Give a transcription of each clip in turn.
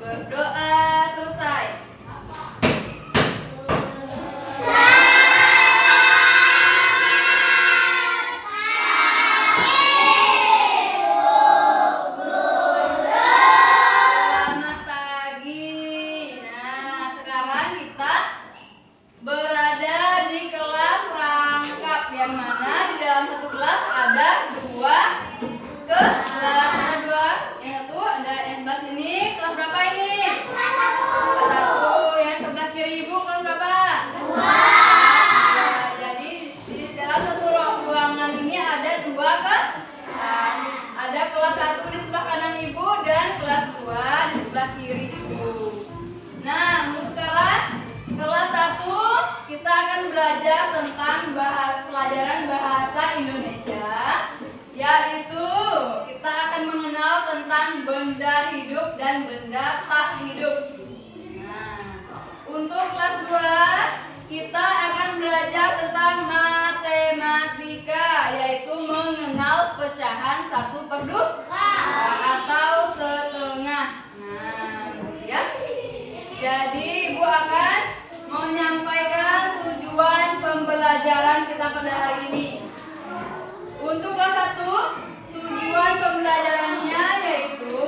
Berdoa selesai. Selamat pagi. Nah, sekarang kita berada di kelas rangkap, yang mana di dalam satu kelas ada dua kelas. Ada dua. Yang satu ada yang sebelah sini. Kelas berapa ini? Kelas 1. Yang sebelah kiri ibu kelas berapa? Kelas 2. Jadi di dalam satu ruangan ini ada dua kan? Ada kelas 1 di sebelah kanan ibu dan kelas 2 di sebelah kiri ibu. Nah, untuk sekarang kelas 1 kita akan belajar tentang pelajaran bahasa Indonesia, yaitu kita akan mengenal tentang benda hidup dan benda tak hidup. Nah, untuk kelas 2 kita akan belajar tentang matematika, yaitu mengenal pecahan 1/2 atau setengah. Nah, ya. Jadi ibu akan menyampaikan tujuan pembelajaran kita pada hari ini. Untuk kelas 1, tujuan pembelajarannya yaitu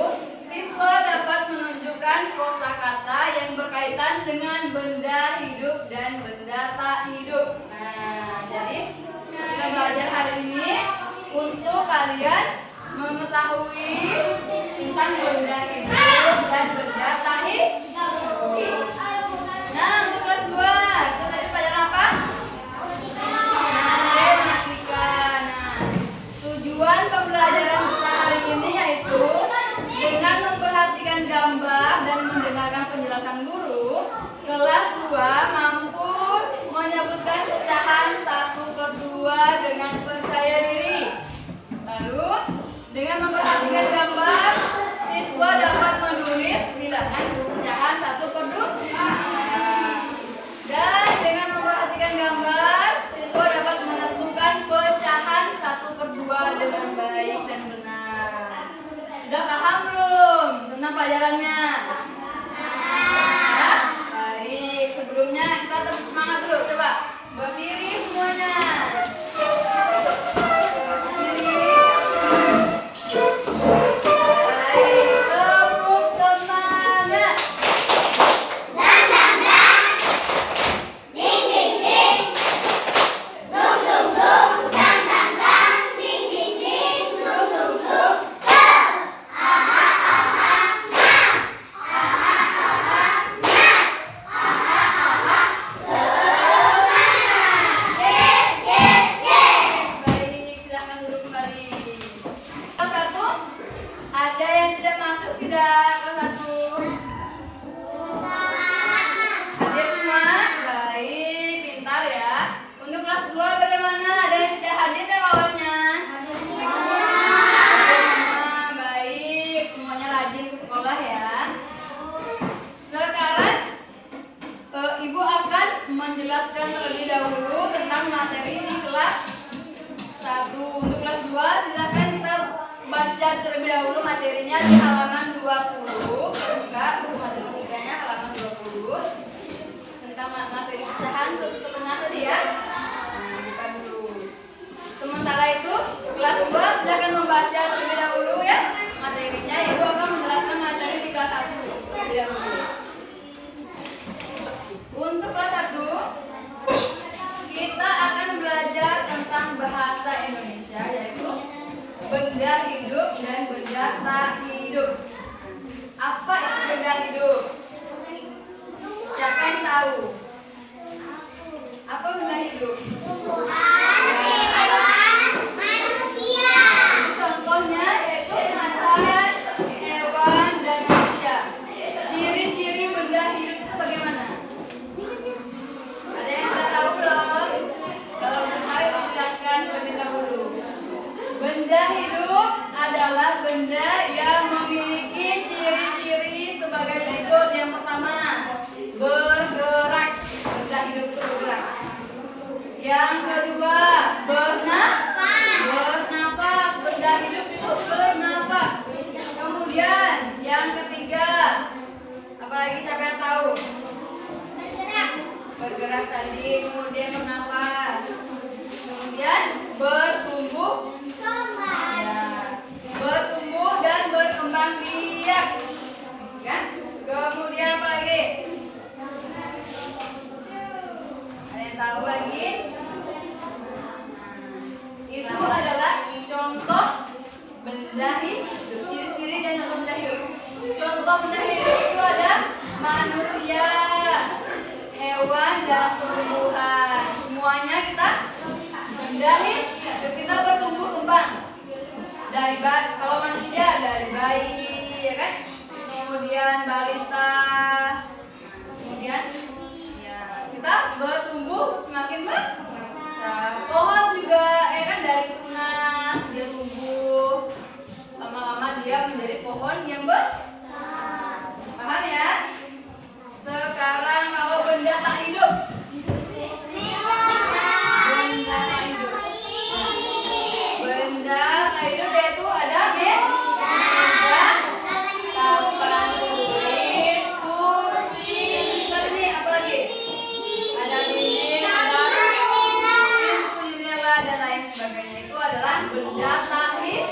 siswa dapat menunjukkan kosakata yang berkaitan dengan benda hidup dan benda tak hidup. Nah, jadi kita belajar hari ini untuk kalian mengetahui tentang benda hidup dan benda tak hidup. Nah, untuk kelas 2, kita tadi pelajaran apa? Matematika. Nah, tujuan pembelajaran kita hari ini yaitu dengan memperhatikan gambar dan mendengarkan penjelasan guru, kelas 2 mampu menyebutkan pecahan 1/2 dengan percaya diri. Lalu, dengan memperhatikan gambar, siswa dapat menulis bilangan pecahan 1/2. Dan dengan memperhatikan gambar, siswa dapat menentukan pecahan 1/2 dengan baik dan benar. Sudah paham belum tentang pelajarannya? Ya? Baik, sebelumnya kita tetap semangat dulu. Coba berdiri semuanya. Berdiri. Baik, tepuk semangat. Ada yang tidak masuk tidak kelas 1? Hadir semua? Baik, pintar ya. Untuk kelas 2 bagaimana? Ada yang tidak hadir ya kawannya? Nah, baik, semuanya rajin ke sekolah ya. Sekarang ibu akan menjelaskan terlebih dahulu tentang materi di kelas 1. Untuk kelas 2 silahkan kita baca terlebih dahulu materinya di halaman 20. Buka buku matematikanya halaman 20 tentang materi pecahan 1/2 tadi ya. Nah, buka dulu. Sementara itu kelas 2 silahkan membaca terlebih dahulu ya materinya. Ibu akan menjelaskan materi di kelas 1 terlebih dahulu. Untuk kelas 1 kita akan belajar tentang bahasa Indonesia, yaitu benda hidup dan benda tak hidup. Apa itu benda hidup? Siapa yang tahu? Apa benda hidup? Manusia. Contohnya yaitu tumbuhan, hewan, dan manusia. Ciri-ciri benda hidup itu bagaimana? Ada yang sudah tahu belum? Kalau belum tahu, dijelaskan terlebih dahulu. Benda hidup adalah benda yang memiliki ciri-ciri sebagai berikut. Yang pertama, bergerak. Benda hidup itu bergerak. Yang kedua, bernafas. Benda hidup itu bernafas. Kemudian yang ketiga, biak tadi, kemudian bernafas, kemudian bertumbuh, ya, bertumbuh dan berkembang biak, kan? Kemudian apa lagi? Ada yang tahu lagi? Itu adalah contoh benda hidup, ciri-ciri dan contoh benda hidup. Contoh benda hidup itu ada manusia, hewan, dan tumbuhan. Semuanya kita benda hidup, kita bertumbuh kembang. Kalau manusia dari bayi, ya kan? Kemudian balita, kemudian ya kita bertumbuh semakin besar. Pohon juga, ya kan, dari tunas dia tumbuh, lama-lama dia menjadi pohon yang besar. Paham ya? Sekarang kalau benda tak hidup, benda tak hidup, benda tak hidup yaitu ada meja, papan tulis, kursi, terus ini apa lagi? Ada dinding, ada pintu, jendela, dan lain sebagainya. Itu adalah benda tak hidup.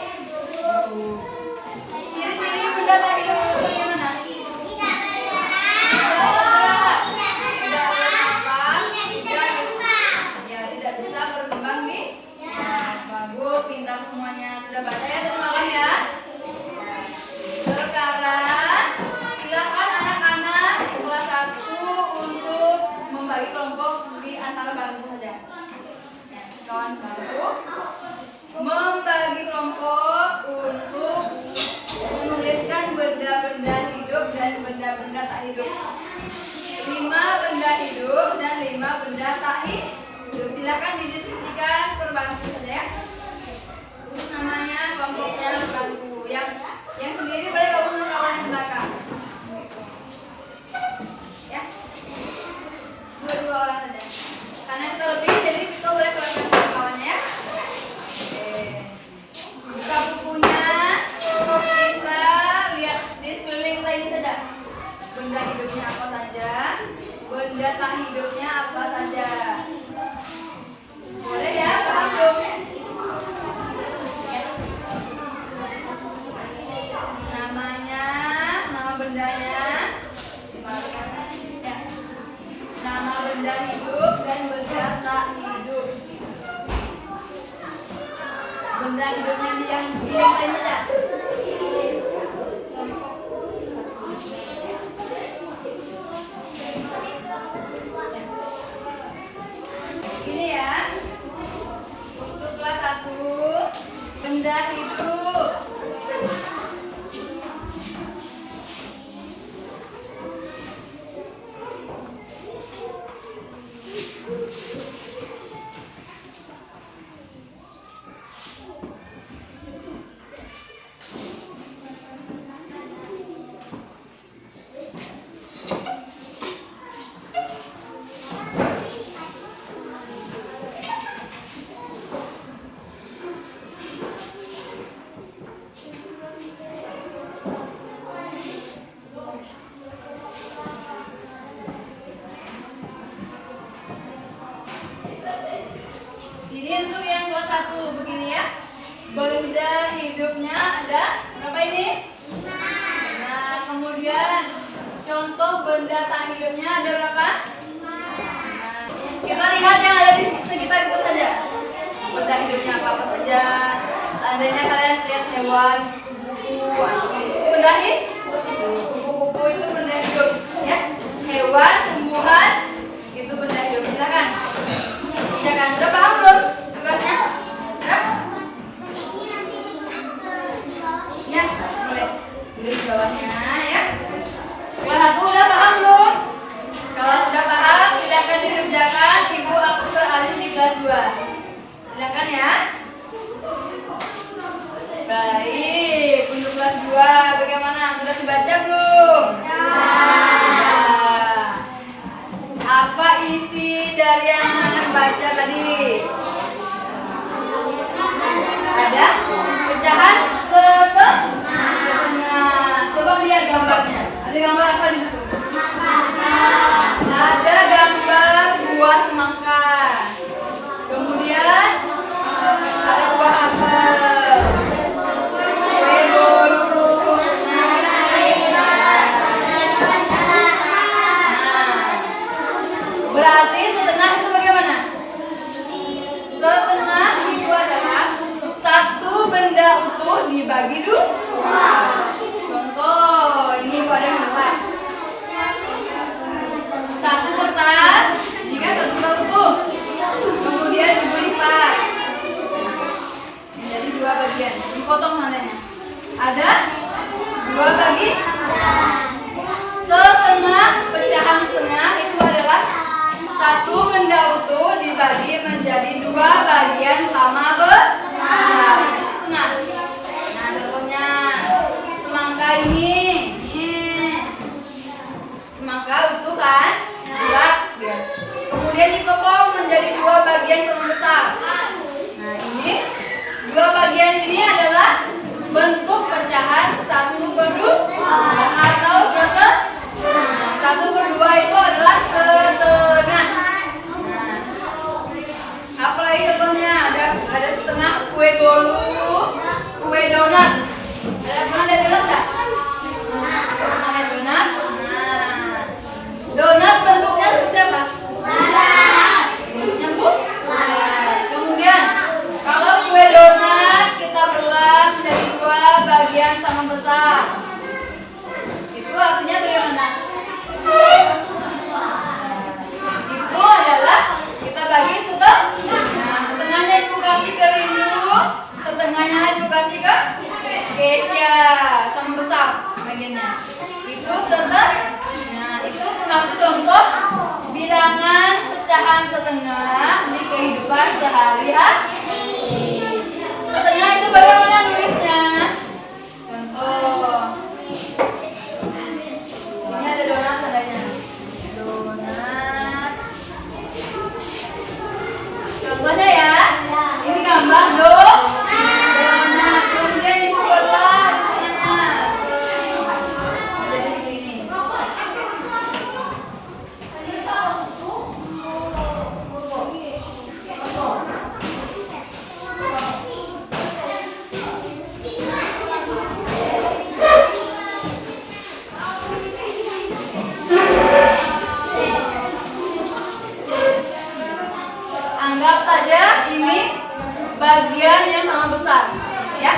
Ciri-ciri benda tak hidup itu bagaimana? Tidak bisa berkembang nih. Bagus, pintar semuanya. Sudah baca ya tadi malam ya? Sekarang silakan anak-anak kelas 1 untuk membagi kelompok di antara bangku saja. Kawan bangku membagi kelompok untuk menuliskan benda-benda hidup dan benda-benda tak hidup. 5 benda hidup dan 5 benda tak hidup. Silakan didiskusikan per bangku saja ya. Terus namanya kelompoknya per bangku. Yang sendiri boleh gabung sama kawan yang belakang. Ya. 2 orang saja. Karena kita lebih, jadi kita boleh keluarkan sama kawannya ya. Oke. Buka bukunya. Kita lihat di sekeliling kita ini saja. Benda hidupnya apa saja, benda tak hidupnya apa saja. Boleh ya, paham belum? Ya. Namanya, nama bendanya, ya. Nama benda hidup dan benda tak hidup. Benda hidupnya yang lain saja. Ini ya, untuk kelas 1 benda hidup. Ini untuk yang kelas 1 begini ya. Benda hidupnya ada berapa ini? 5. Nah, kemudian contoh benda tak hidupnya ada berapa? 5. Nah, kita lihat yang ada di sekitar itu saja. Benda hidupnya apa saja. Seandainya kalian lihat hewan, kupu-kupu, itu benda hidup. Kupu-kupu itu benda hidup ya. Hewan, tumbuhan itu benda hidup. Silakan. Silakan. Sudah paham belum tugasnya? Sudah? Ya, boleh. Duduk di bawahnya ya. Kelas 1 udah paham belum? Kalau sudah paham, silakan dikerjakan. Ibu aku beralih di kelas 2. Silakan ya. Baik, untuk kelas 2 bagaimana? Sudah dibaca belum? Sudah. Apa isi dari yang anak baca tadi? Ada pecahan setengah. Coba lihat gambarnya. Ada gambar apa di situ? Ada gambar 2 semangka. Kemudian ada buah apel, kue bolu. Berarti setengah itu bagaimana? Setengah itu adalah satu benda utuh dibagi dua. Contoh, ini buat yang kertas. Satu kertas, ini kan satu kertas utuh. Kemudian ibu lipat menjadi dua bagian. Dipotong sananya. Ada dua bagi. Setengah, pecahan setengah itu adalah satu benda utuh dibagi menjadi dua bagian sama besar. Setengah. Nah, contohnya semangka ini. Semangka utuh kan? Bulat dia. Kemudian dipotong menjadi dua bagian sama besar. Nah, ini dua bagian ini adalah bentuk pecahan 1/2 atau setengah. Nah, 1/2 itu adalah setengah. Nah, apa lagi contohnya? Ada setengah kue bolu, kue donat. Ada pernah lihat donat nggak? Pernah lihat donat? Nah, donat bentuknya seperti apa? Bentuknya bulat. Kemudian kalau kue donat kita belah menjadi dua bagian sama besar. Itu artinya bagaimana? Itu adalah kita bagi setengah. Nah, setengahnya ibu kasih ke Rindu, setengahnya ibu kasih ke Kesia sama besar bagiannya. Itu setengah. Nah, itu termasuk contoh bilangan pecahan setengah di kehidupan sehari-hari. Setengah itu bagaimana nulisnya? Contoh. Ini ada donat tandanya. Donat. Contohnya ya. Ini gambar donat. Kemudian ibu belah di tengahnya. Jadi seperti ini. Anggap saja ini bagian yang sama besar, ya.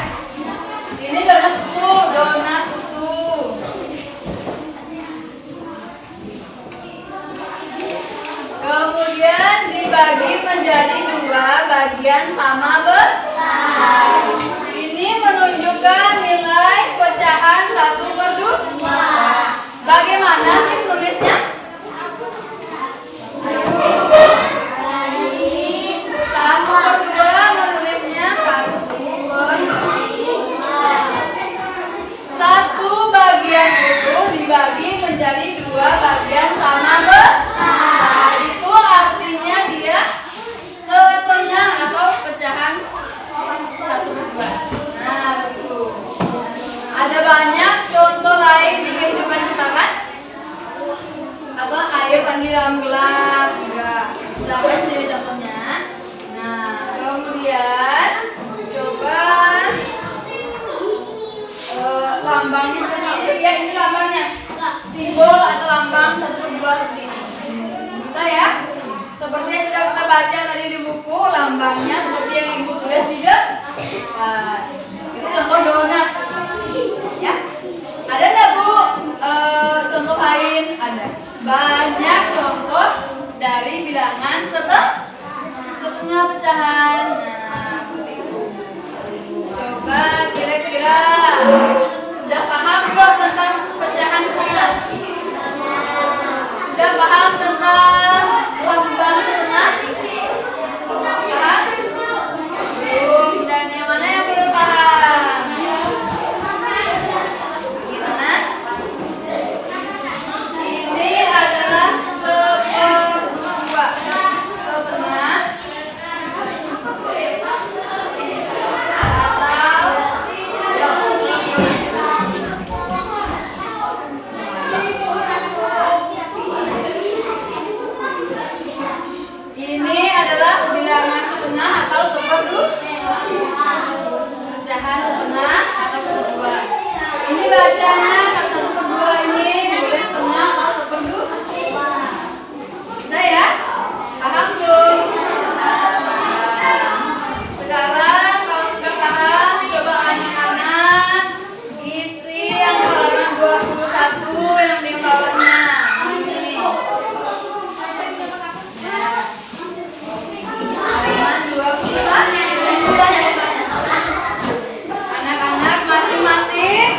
Ini donat utuh. Kemudian dibagi menjadi dua bagian sama besar. Ini menunjukkan nilai pecahan 1/2. Bagaimana sih menulisnya? 1/2 menulisnya 1/2. Satu bagian utuh dibagi menjadi dua bagian sama besar. Itu artinya dia setengah atau pecahan 1/2. Nah, begitu. Ada banyak contoh lain di kehidupan kita kan? Atau air kan di dalam gelas juga. Misalkan sini contohnya. Nah, kemudian coba lambangnya seperti ini. Ya, ini lambangnya. Simbol atau lambang 1/2 seperti ini. Kita ya. Seperti yang sudah kita baca tadi di buku, lambangnya seperti yang ibu tulis di depan. Itu contoh donat. Ya. Ada enggak Bu contoh lain? Ada. Banyak contoh dari bilangan setengah pecahan. Nah, seperti itu. Coba kira-kira sudah paham belum tentang pecahan setengah? Sudah paham tentang lambang setengah? Paham? Belum. Dan yang mana yang belum paham? Gimana? Ini adalah 1/2. Setengah atau bacanya 1/2 ini boleh setengah atau 1/2. Bisa ya? Paham belum? Nah, sekarang kalau sudah paham, coba anak-anak isi yang halaman 21 yang di bawahnya. Ini. Halaman 21. Anak-anak masing-masing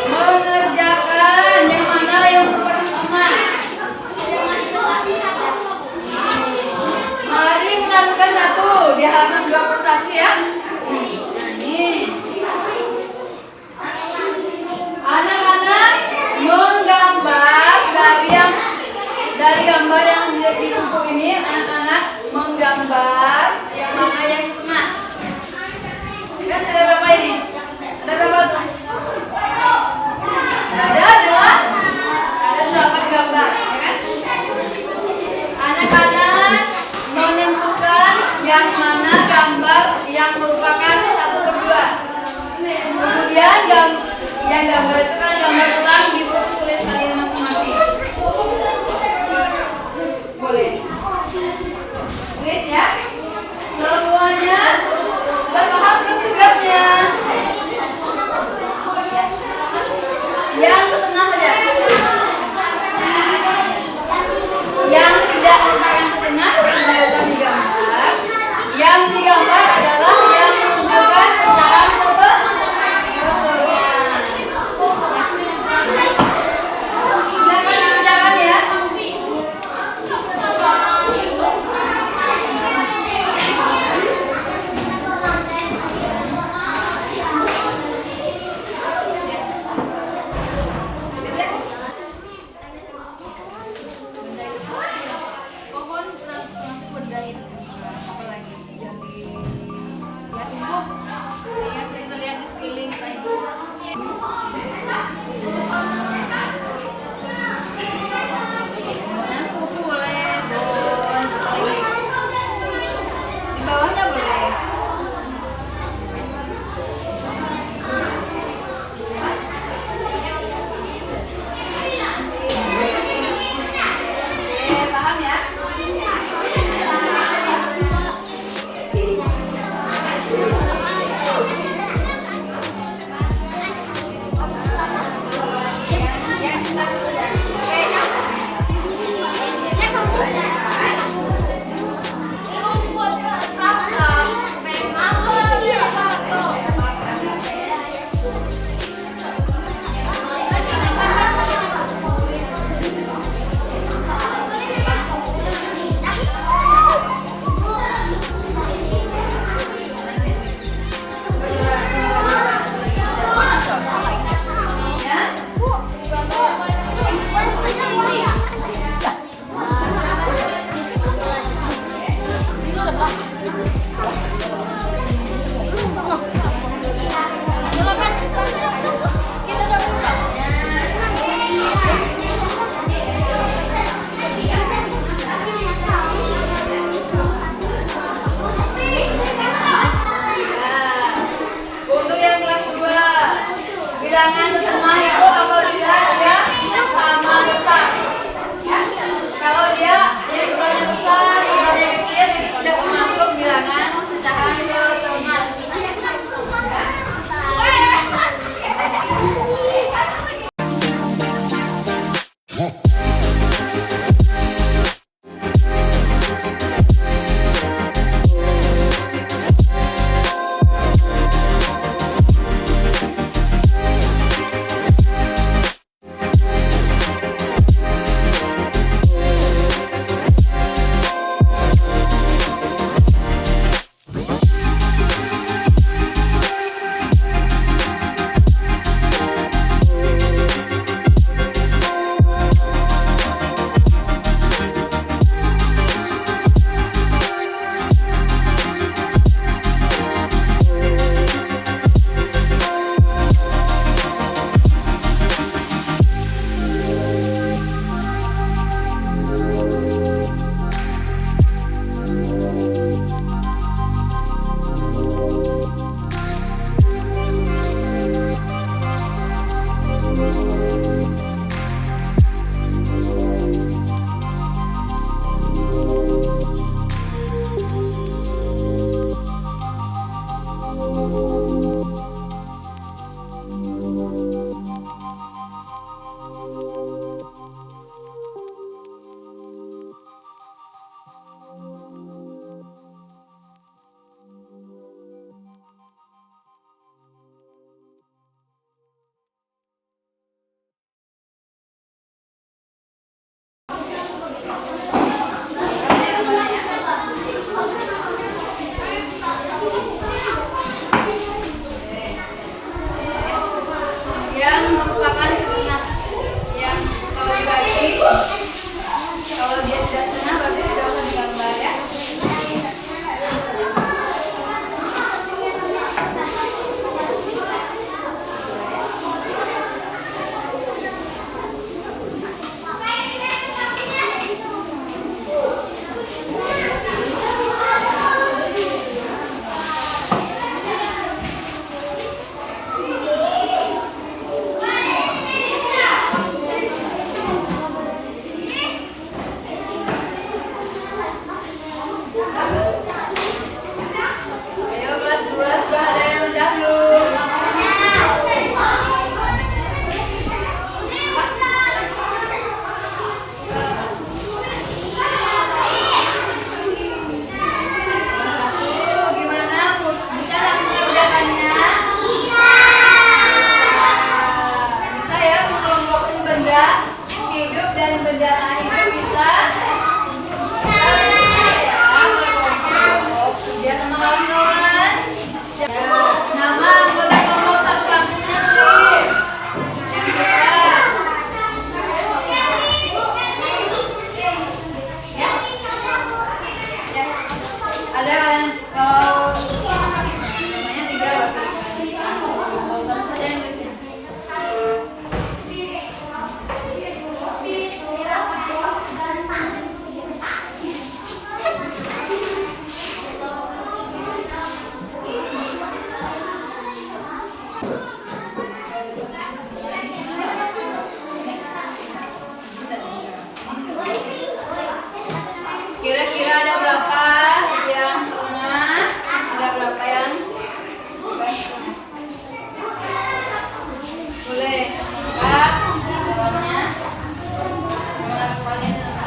mengerjakan yang mana yang merupakan sunnah. Mari melakukan satu di halaman 21 ya. Nah, ini. Anak-anak menggambar dari gambar yang di buku ini, anak-anak menggambar yang mana yang sunnah. Kan ada berapa ini? Ada berapa tuh? Ada 8 gambar, ya kan? Anak-anak menentukan yang mana gambar yang merupakan 1/2. Kemudian yang gambar itu kan gambar ulang di buku tulis kalian masing-masing. Boleh. Tulis ya. Semuanya sudah paham belum tugasnya? Yang setengah saja. Yang tidak merupakan setengah tidak digambar. Yang digambar adalah yang menunjukkan cara fotonya. hidup dan benda tak hidup bisa ya, berkelompok kerja sama kawan-kawan. Ya, nama anggota kelompok satu kampusnya sih. Yang kita ya, ada kalian kalau namanya 3 berarti kalau saja Inggrisnya. Kira-kira ada berapa yang setengah? Ada berapa yang bukan setengah? Boleh buka bawahnya. Mana kepalanya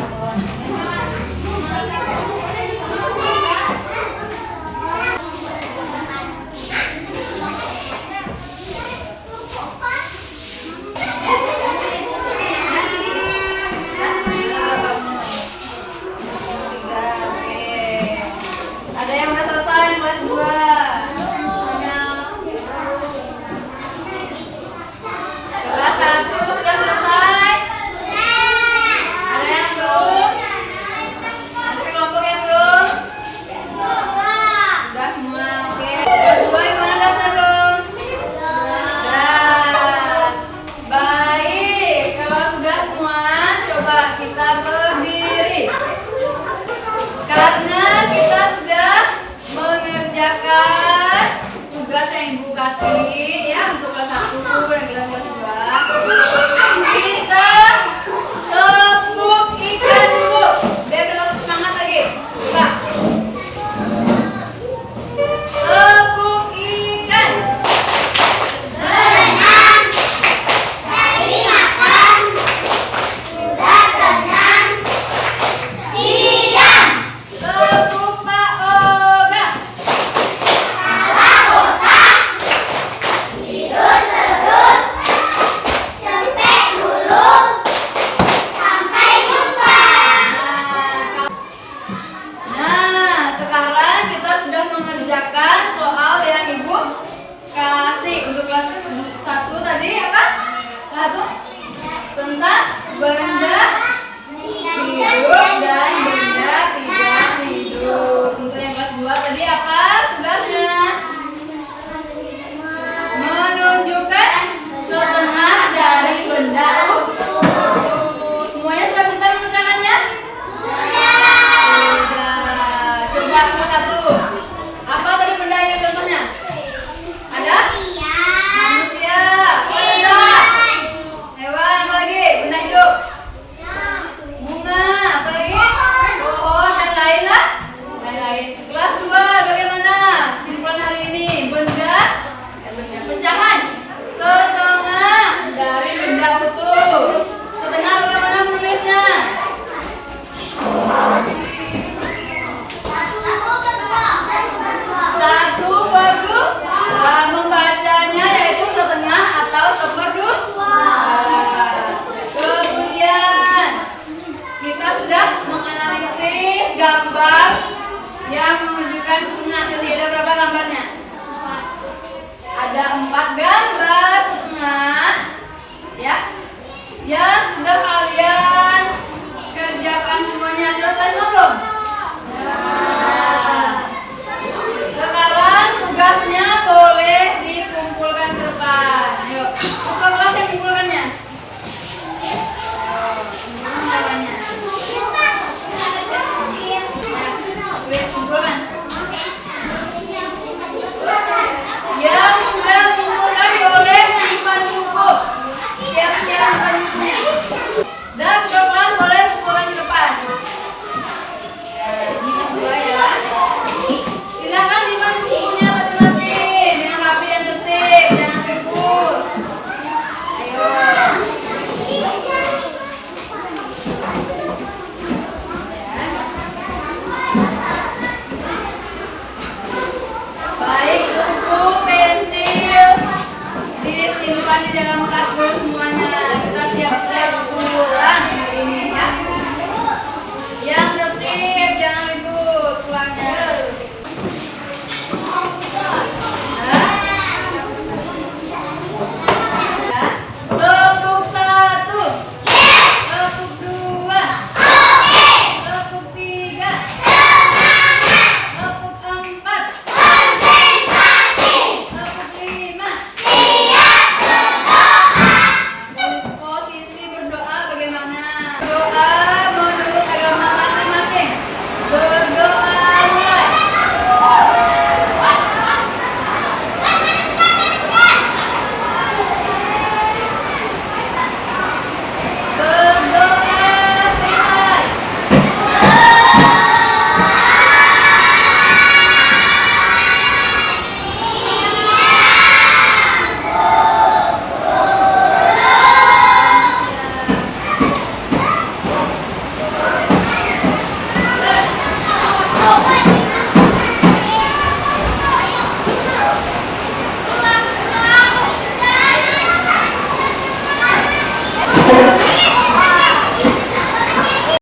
ada yang udah selesai kelas 2. Kelas 1 sudah selesai. Ada yang belum? Ada kelompok yang belum? Sudah semua, oke. Kelas 2 gimana daftar belum? Sudah. Baik, kalau sudah semua, coba kita berdiri. Karena kita sudah mengerjakan tugas yang Ibu kasih ya untuk kelas 1 dan kelas 2. Kita tepuk ikan dulu biar kita semangat lagi. Coba. Tepuk ikan. Berenang, cari makan, sudah kenyang, diam. Tepuk Pak Oga. Salah otak, tidur terus, cepet dulu, sampai jumpa. Nah, sekarang kita sudah mengerjakan soal yang Ibu kasih untuk kelas 1 tadi apa? Kelas 1 tentang benda hidup dan benda tidak hidup. Untuk yang kelas 2 tadi apa tugasnya? Menunjukkan setengah dari benda utuh. Semuanya sudah bisa mengerjakannya? Sudah. Coba kelas 1. Apa tadi benda yang contohnya? Ada? Manusia. Benda. Hewan, apa lagi? Benda hidup. Bunga, apa lagi? Pohon dan lain-lain. Lain-lain. Kelas 2 bagaimana? Simpulan hari ini benda pecahan setengah dari benda utuh. Setengah bagaimana menulisnya? Satu per dua. Membacanya yaitu setengah atau seperdua. Kemudian kita sudah menganalisis gambar yang menunjukkan setengah. Jadi ada berapa gambarnya? Ada 4 gambar setengah ya yang sudah kalian kerjakan semuanya. Sudah selesai semua belum? Nah, sekarang tugasnya boleh dikumpulkan ke depan. Yuk, ketua kelas yang kumpulkannya. Gambarnya. Ya, kumpulkan. Yang sudah mengumpulkan boleh simpan buku. Siap-siap simpan bukunya. Dan ketua kelas boleh kumpulkan ke depan. Ini kedua ya. Silakan simpan bukunya masing-masing dengan rapi dan tertib, jangan ribut. Berdoa selesai. Oh,